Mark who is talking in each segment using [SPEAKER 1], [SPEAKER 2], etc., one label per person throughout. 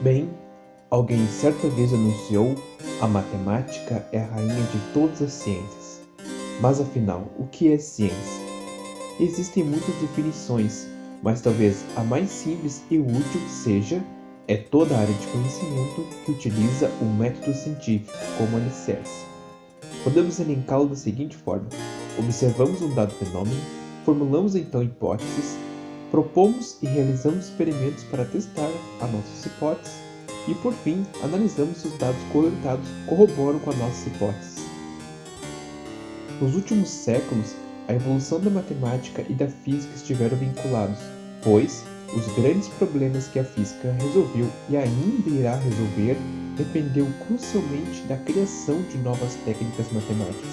[SPEAKER 1] Bem, alguém certa vez anunciou: a matemática é a rainha de todas as ciências. Mas afinal, o que é ciência? Existem muitas definições, mas talvez a mais simples e útil seja: é toda a área de conhecimento que utiliza o método científico como alicerce. Podemos elencá-lo da seguinte forma: observamos um dado fenômeno, formulamos então hipóteses, propomos e realizamos experimentos para testar as nossas hipóteses e, por fim, analisamos se os dados coletados corroboram com as nossas hipóteses. Nos últimos séculos, a evolução da matemática e da física estiveram vinculados, pois os grandes problemas que a física resolveu e ainda irá resolver dependeu crucialmente da criação de novas técnicas matemáticas,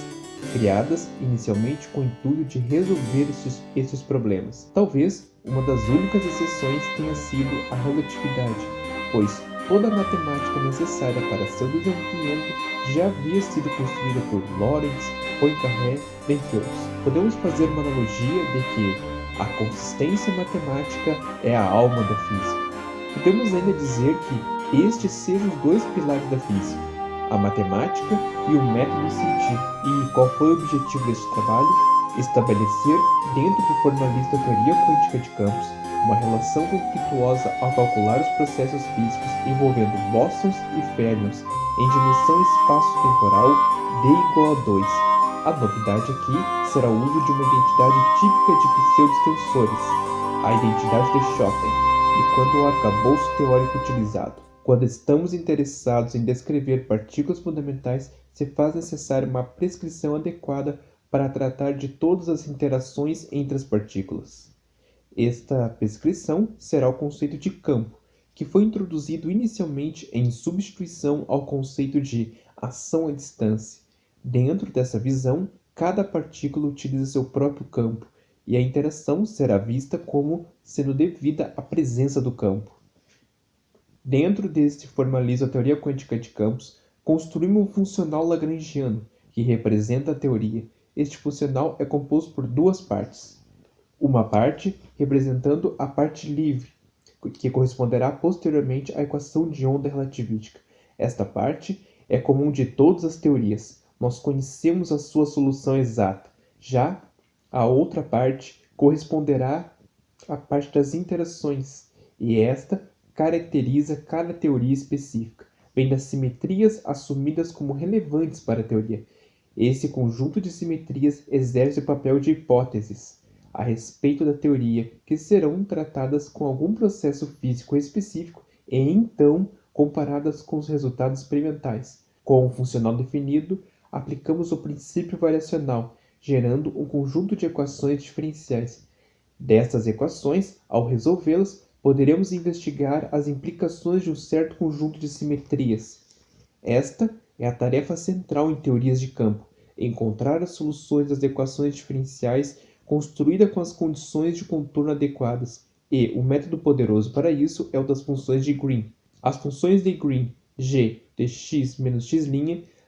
[SPEAKER 1] criadas inicialmente com o intuito de resolver esses problemas. Talvez uma das únicas exceções tenha sido a relatividade, pois toda a matemática necessária para seu desenvolvimento já havia sido construída por Lorentz, Poincaré, dentre outros. Podemos fazer uma analogia de que a consistência matemática é a alma da física. Podemos ainda dizer que estes sejam os dois pilares da física, a matemática e o método científico. E qual foi o objetivo deste trabalho? Estabelecer, dentro do formalismo da teoria quântica de campos, uma relação conflituosa ao calcular os processos físicos envolvendo bósons e férmions em dimensão espaço-temporal d igual a 2. A novidade aqui será o uso de uma identidade típica de pseudo-extensores, a identidade de Schopen, e quanto ao arcabouço teórico utilizado. Quando estamos interessados em descrever partículas fundamentais, se faz necessária uma prescrição adequada para tratar de todas as interações entre as partículas. Esta prescrição será o conceito de campo, que foi introduzido inicialmente em substituição ao conceito de ação à distância. Dentro dessa visão, cada partícula utiliza seu próprio campo, e a interação será vista como sendo devida à presença do campo. Dentro deste formalismo da teoria quântica de campos, construímos um funcional lagrangiano, que representa a teoria. Este funcional é composto por duas partes. Uma parte representando a parte livre, que corresponderá posteriormente à equação de onda relativística. Esta parte é comum de todas as teorias. Nós conhecemos a sua solução exata. Já a outra parte corresponderá à parte das interações, e esta caracteriza cada teoria específica, vem das simetrias assumidas como relevantes para a teoria. Esse conjunto de simetrias exerce o papel de hipóteses a respeito da teoria, que serão tratadas com algum processo físico específico e então comparadas com os resultados experimentais. Com o funcional definido, aplicamos o princípio variacional, gerando um conjunto de equações diferenciais. Destas equações, ao resolvê-las, poderemos investigar as implicações de um certo conjunto de simetrias. Esta é a tarefa central em teorias de campo: encontrar as soluções das equações diferenciais construídas com as condições de contorno adequadas, e o método poderoso para isso é o das funções de Green. As funções de Green g de x menos x'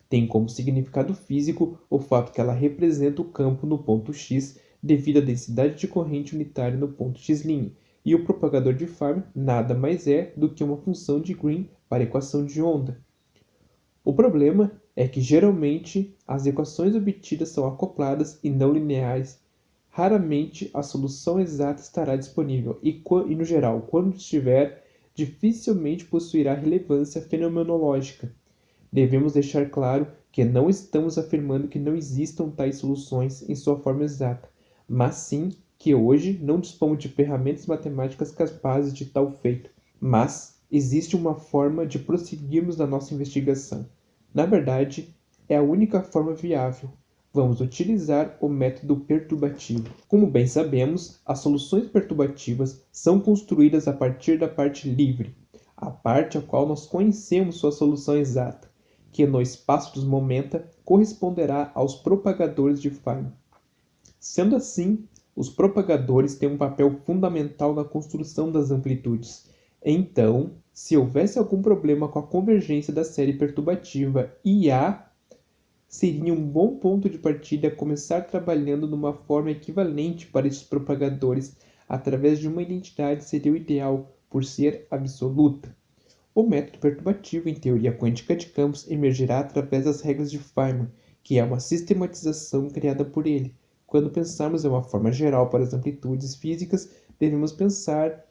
[SPEAKER 1] têm como significado físico o fato que ela representa o campo no ponto x devido à densidade de corrente unitária no ponto x', e o propagador de Fermi nada mais é do que uma função de Green para a equação de onda. O problema é que geralmente as equações obtidas são acopladas e não lineares. Raramente a solução exata estará disponível e no geral, quando estiver, dificilmente possuirá relevância fenomenológica. Devemos deixar claro que não estamos afirmando que não existam tais soluções em sua forma exata, mas sim que hoje não dispomos de ferramentas matemáticas capazes de tal feito. Mas existe uma forma de prosseguirmos na nossa investigação. Na verdade, é a única forma viável. Vamos utilizar o método perturbativo. Como bem sabemos, as soluções perturbativas são construídas a partir da parte livre, a parte a qual nós conhecemos sua solução exata, que no espaço dos momenta corresponderá aos propagadores de Fermi. Sendo assim, os propagadores têm um papel fundamental na construção das amplitudes. Então, se houvesse algum problema com a convergência da série perturbativa IA, seria um bom ponto de partida começar trabalhando numa forma equivalente para estes propagadores através de uma identidade seria o ideal, por ser absoluta. O método perturbativo em teoria quântica de campos emergirá através das regras de Feynman, que é uma sistematização criada por ele. Quando pensarmos em uma forma geral para as amplitudes físicas, devemos pensar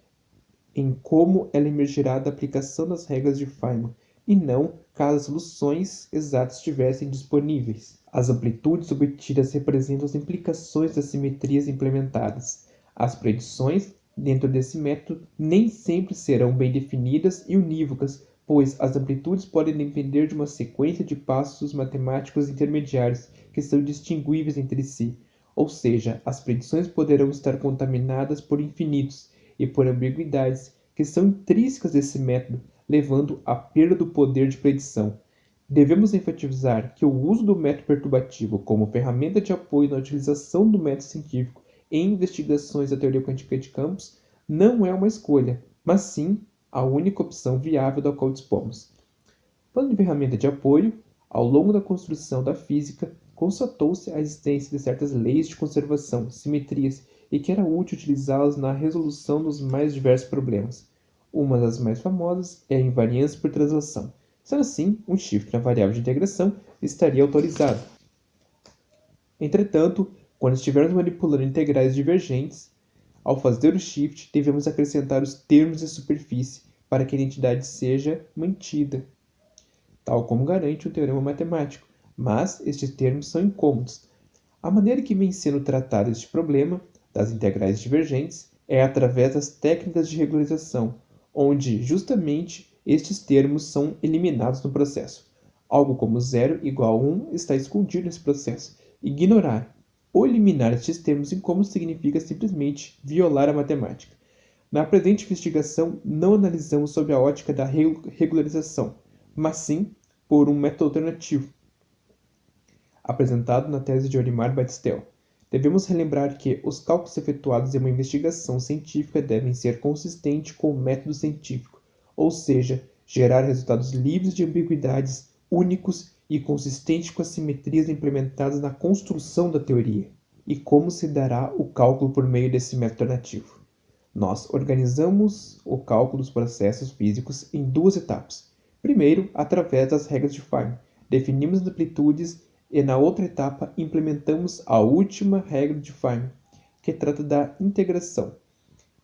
[SPEAKER 1] em como ela emergirá da aplicação das regras de Feynman, e não caso as soluções exatas estivessem disponíveis. As amplitudes obtidas representam as implicações das simetrias implementadas. As predições dentro desse método nem sempre serão bem definidas e unívocas, pois as amplitudes podem depender de uma sequência de passos matemáticos intermediários que são distinguíveis entre si, ou seja, as predições poderão estar contaminadas por infinitos e por ambiguidades que são intrínsecas desse método, levando à perda do poder de predição. Devemos enfatizar que o uso do método perturbativo como ferramenta de apoio na utilização do método científico em investigações da teoria quântica de campos não é uma escolha, mas sim a única opção viável da qual dispomos. Falando de ferramenta de apoio, ao longo da construção da física, constatou-se a existência de certas leis de conservação, simetrias, e que era útil utilizá-las na resolução dos mais diversos problemas. Uma das mais famosas é a invariância por translação. Sendo assim, um shift na variável de integração estaria autorizado. Entretanto, quando estivermos manipulando integrais divergentes, ao fazer o shift, devemos acrescentar os termos de superfície para que a identidade seja mantida, tal como garante o teorema matemático, mas estes termos são incômodos. A maneira que vem sendo tratado este problema das integrais divergentes é através das técnicas de regularização, onde justamente estes termos são eliminados no processo. Algo como 0 igual a 1 está escondido nesse processo. Ignorar ou eliminar estes termos incômodos significa simplesmente violar a matemática. Na presente investigação, não analisamos sob a ótica da regularização, mas sim por um método alternativo, apresentado na tese de Orimar Batistel. Devemos relembrar que os cálculos efetuados em uma investigação científica devem ser consistentes com o método científico, ou seja, gerar resultados livres de ambiguidades, únicos e consistentes com as simetrias implementadas na construção da teoria. E como se dará o cálculo por meio desse método alternativo? Nós organizamos o cálculo dos processos físicos em duas etapas. Primeiro, através das regras de Feynman, definimos as amplitudes e na outra etapa implementamos a última regra de Feynman, que trata da integração.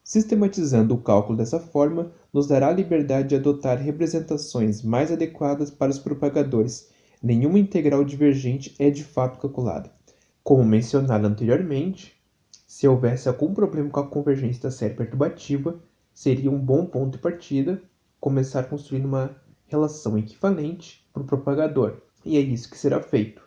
[SPEAKER 1] Sistematizando o cálculo dessa forma, nos dará a liberdade de adotar representações mais adequadas para os propagadores. Nenhuma integral divergente é de fato calculada. Como mencionado anteriormente, se houvesse algum problema com a convergência da série perturbativa, seria um bom ponto de partida começar construindo uma relação equivalente para o propagador. E é isso que será feito.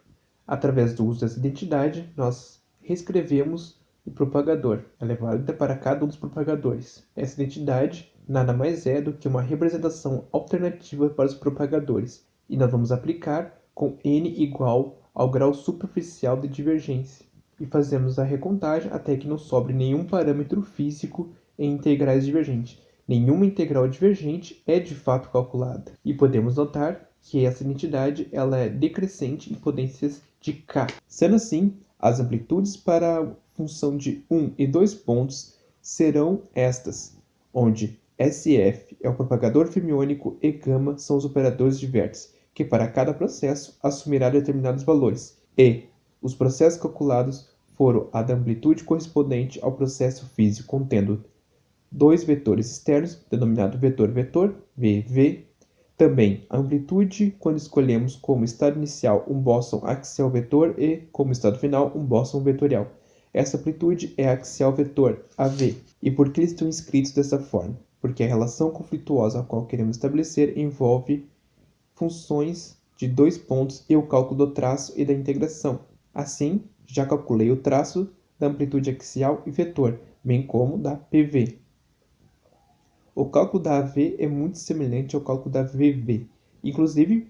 [SPEAKER 1] Através do uso dessa identidade, nós reescrevemos o propagador. Ela é válida para cada um dos propagadores. Essa identidade nada mais é do que uma representação alternativa para os propagadores. E nós vamos aplicar com n igual ao grau superficial de divergência. E fazemos a recontagem até que não sobre nenhum parâmetro físico em integrais divergentes. Nenhuma integral divergente é de fato calculada. E podemos notar que essa identidade ela é decrescente em potências de k. Sendo assim, as amplitudes para a função de 1 e 2 pontos serão estas, onde SF é o propagador fermiônico e γ são os operadores de vértice, que para cada processo assumirá determinados valores, e os processos calculados foram a da amplitude correspondente ao processo físico contendo dois vetores externos, denominado vetor-vetor, VV. Também a amplitude quando escolhemos como estado inicial um bóson axial vetor e, como estado final, um bóson vetorial. Essa amplitude é axial vetor, AV. E por que eles estão escritos dessa forma? Porque a relação conflituosa a qual queremos estabelecer envolve funções de dois pontos e o cálculo do traço e da integração. Assim, já calculei o traço da amplitude axial e vetor, bem como da PV. O cálculo da AV é muito semelhante ao cálculo da VV. Inclusive,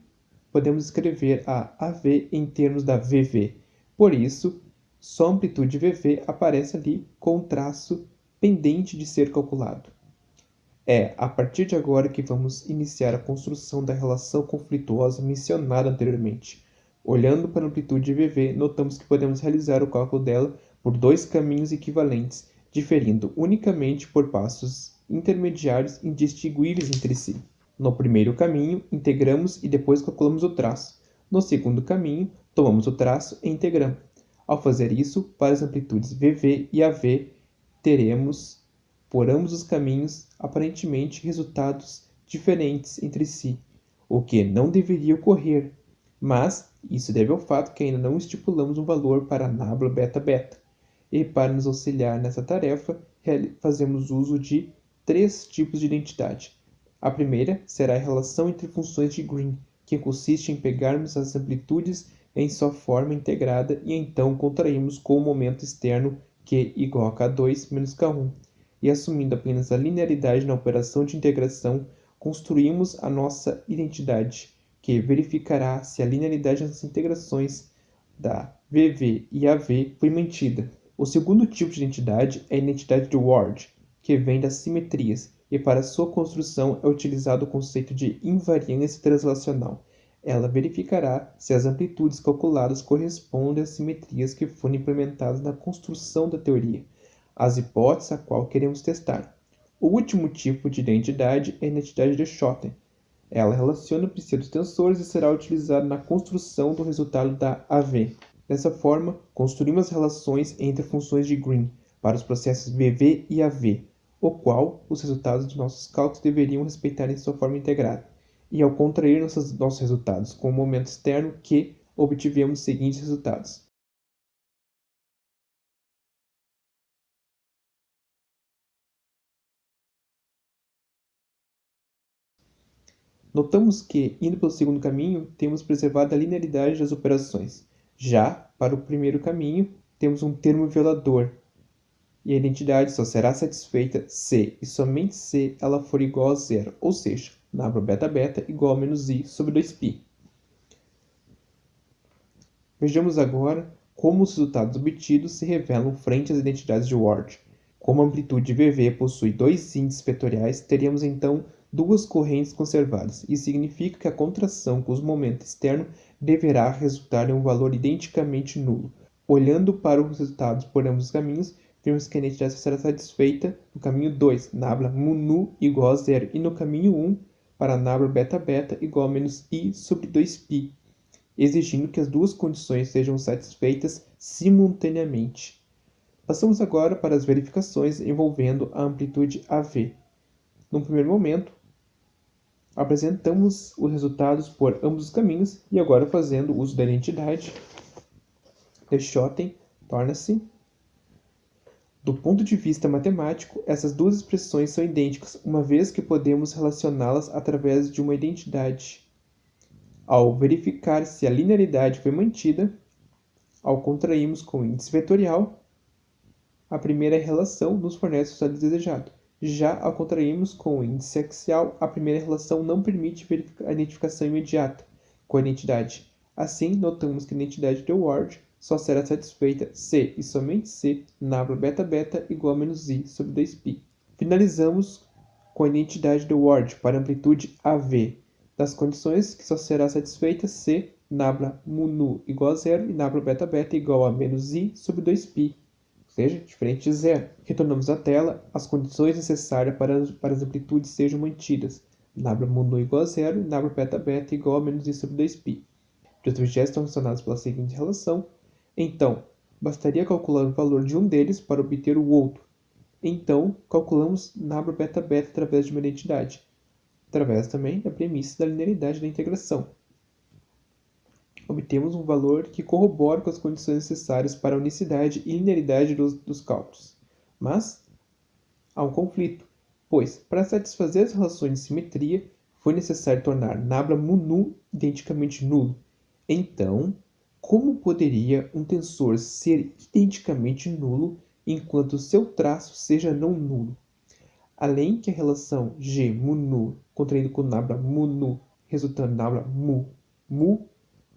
[SPEAKER 1] podemos escrever a AV em termos da VV. Por isso, só a amplitude VV aparece ali com o traço pendente de ser calculado. É a partir de agora que vamos iniciar a construção da relação conflituosa mencionada anteriormente. Olhando para a amplitude VV, notamos que podemos realizar o cálculo dela por dois caminhos equivalentes, diferindo unicamente por passos intermediários indistinguíveis entre si. No primeiro caminho, integramos e depois calculamos o traço. No segundo caminho, tomamos o traço e integramos. Ao fazer isso, para as amplitudes VV e AV, teremos, por ambos os caminhos, aparentemente resultados diferentes entre si, o que não deveria ocorrer, mas isso deve ao fato que ainda não estipulamos um valor para a nábula beta-beta. E para nos auxiliar nessa tarefa, fazemos uso de três tipos de identidade. A primeira será a relação entre funções de Green, que consiste em pegarmos as amplitudes em sua forma integrada e então contraímos com o momento externo Q igual a K2 menos K1. E assumindo apenas a linearidade na operação de integração, construímos a nossa identidade, que verificará se a linearidade nas integrações da VV e AV foi mantida. O segundo tipo de identidade é a identidade de Ward, que vem das simetrias, e para sua construção é utilizado o conceito de invariância translacional. Ela verificará se as amplitudes calculadas correspondem às simetrias que foram implementadas na construção da teoria, as hipóteses a qual queremos testar. O último tipo de identidade é a identidade de Schotten. Ela relaciona pseudotensores e será utilizada na construção do resultado da AV. Dessa forma, construímos relações entre funções de Green para os processos VV e AV, o qual os resultados de nossos cálculos deveriam respeitar em sua forma integrada. E ao contrair nossos resultados com o momento externo Q, obtivemos os seguintes resultados. Notamos que, indo pelo segundo caminho, temos preservado a linearidade das operações. Já, para o primeiro caminho, temos um termo violador, e a identidade só será satisfeita se e somente se ela for igual a zero, ou seja, nábula beta-beta igual a menos i sobre 2π. Vejamos agora como os resultados obtidos se revelam frente às identidades de Ward. Como a amplitude VV possui dois índices vetoriais, teríamos então duas correntes conservadas. Isso significa que a contração com os momentos externos deverá resultar em um valor identicamente nulo. Olhando para os resultados por ambos os caminhos, vemos que a identidade será satisfeita no caminho 2, nábula mu igual a zero, e no caminho 1, para nábula beta-beta igual a menos i sobre 2π, exigindo que as duas condições sejam satisfeitas simultaneamente. Passamos agora para as verificações envolvendo a amplitude AV. No primeiro momento, apresentamos os resultados por ambos os caminhos e agora fazendo uso da identidade de Schotten, torna-se. Do ponto de vista matemático, essas duas expressões são idênticas, uma vez que podemos relacioná-las através de uma identidade. Ao verificar se a linearidade foi mantida, ao contrairmos com o índice vetorial, a primeira relação nos fornece o resultado desejado. Já ao contrairmos com o índice axial, a primeira relação não permite a identificação imediata com a identidade. Assim, notamos que a identidade de Ward só será satisfeita se e somente se nábula beta-beta igual a menos i sobre 2π. Finalizamos com a identidade de Ward para a amplitude AV, das condições que só será satisfeita se nábula mu igual a zero e nábula beta-beta igual a menos i sobre 2π, ou seja, diferente de zero. Retornamos à tela as condições necessárias para as amplitudes sejam mantidas. Nábula mu igual a zero e nábula beta-beta igual a menos i sobre 2π. Os objetos estão relacionados pela seguinte relação. Então, bastaria calcular o valor de um deles para obter o outro. Então, calculamos nábula beta-beta através de uma identidade, através também da premissa da linearidade da integração. Obtemos um valor que corrobora com as condições necessárias para a unicidade e linearidade dos cálculos. Mas há um conflito, pois, para satisfazer as relações de simetria, foi necessário tornar nábula mu identicamente nulo. Então, como poderia um tensor ser identicamente nulo enquanto seu traço seja não nulo? Além que a relação G mu contraído com nábula mu resultando nábula mu,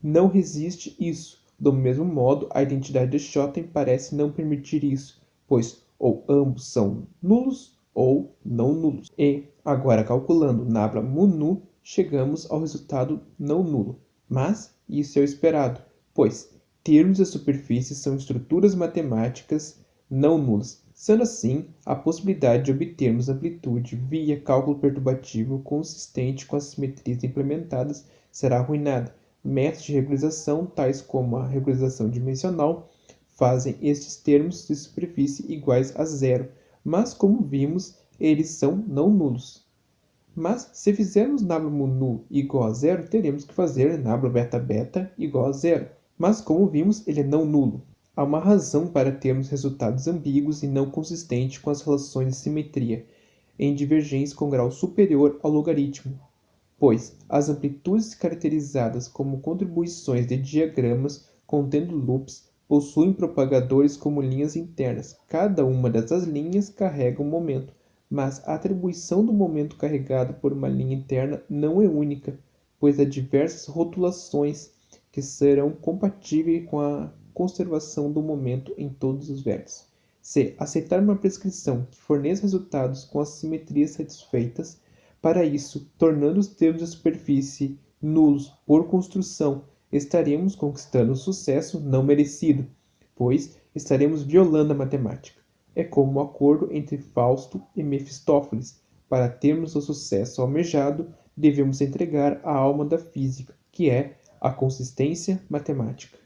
[SPEAKER 1] não resiste isso. Do mesmo modo, a identidade de Schotten parece não permitir isso, pois ou ambos são nulos ou não nulos. E, agora calculando nábula mu chegamos ao resultado não nulo. Mas isso é o esperado, pois termos e superfícies são estruturas matemáticas não nulas. Sendo assim, a possibilidade de obtermos amplitude via cálculo perturbativo consistente com as simetrias implementadas será arruinada. Métodos de regularização, tais como a regularização dimensional, fazem estes termos de superfície iguais a zero, mas como vimos, eles são não nulos. Mas se fizermos nabla nu igual a zero, teremos que fazer nabla beta beta igual a zero. Mas como vimos, ele é não nulo. Há uma razão para termos resultados ambíguos e não consistentes com as relações de simetria, em divergência com grau superior ao logaritmo, pois as amplitudes caracterizadas como contribuições de diagramas contendo loops possuem propagadores como linhas internas. Cada uma dessas linhas carrega um momento, mas a atribuição do momento carregado por uma linha interna não é única, pois há diversas rotulações que serão compatíveis com a conservação do momento em todos os vértices. Se aceitar uma prescrição que forneça resultados com as simetrias satisfeitas, para isso, tornando os termos de superfície nulos por construção, estaremos conquistando um sucesso não merecido, pois estaremos violando a matemática. É como o acordo entre Fausto e Mefistófeles. Para termos o sucesso almejado, devemos entregar a alma da física, que é a consistência matemática.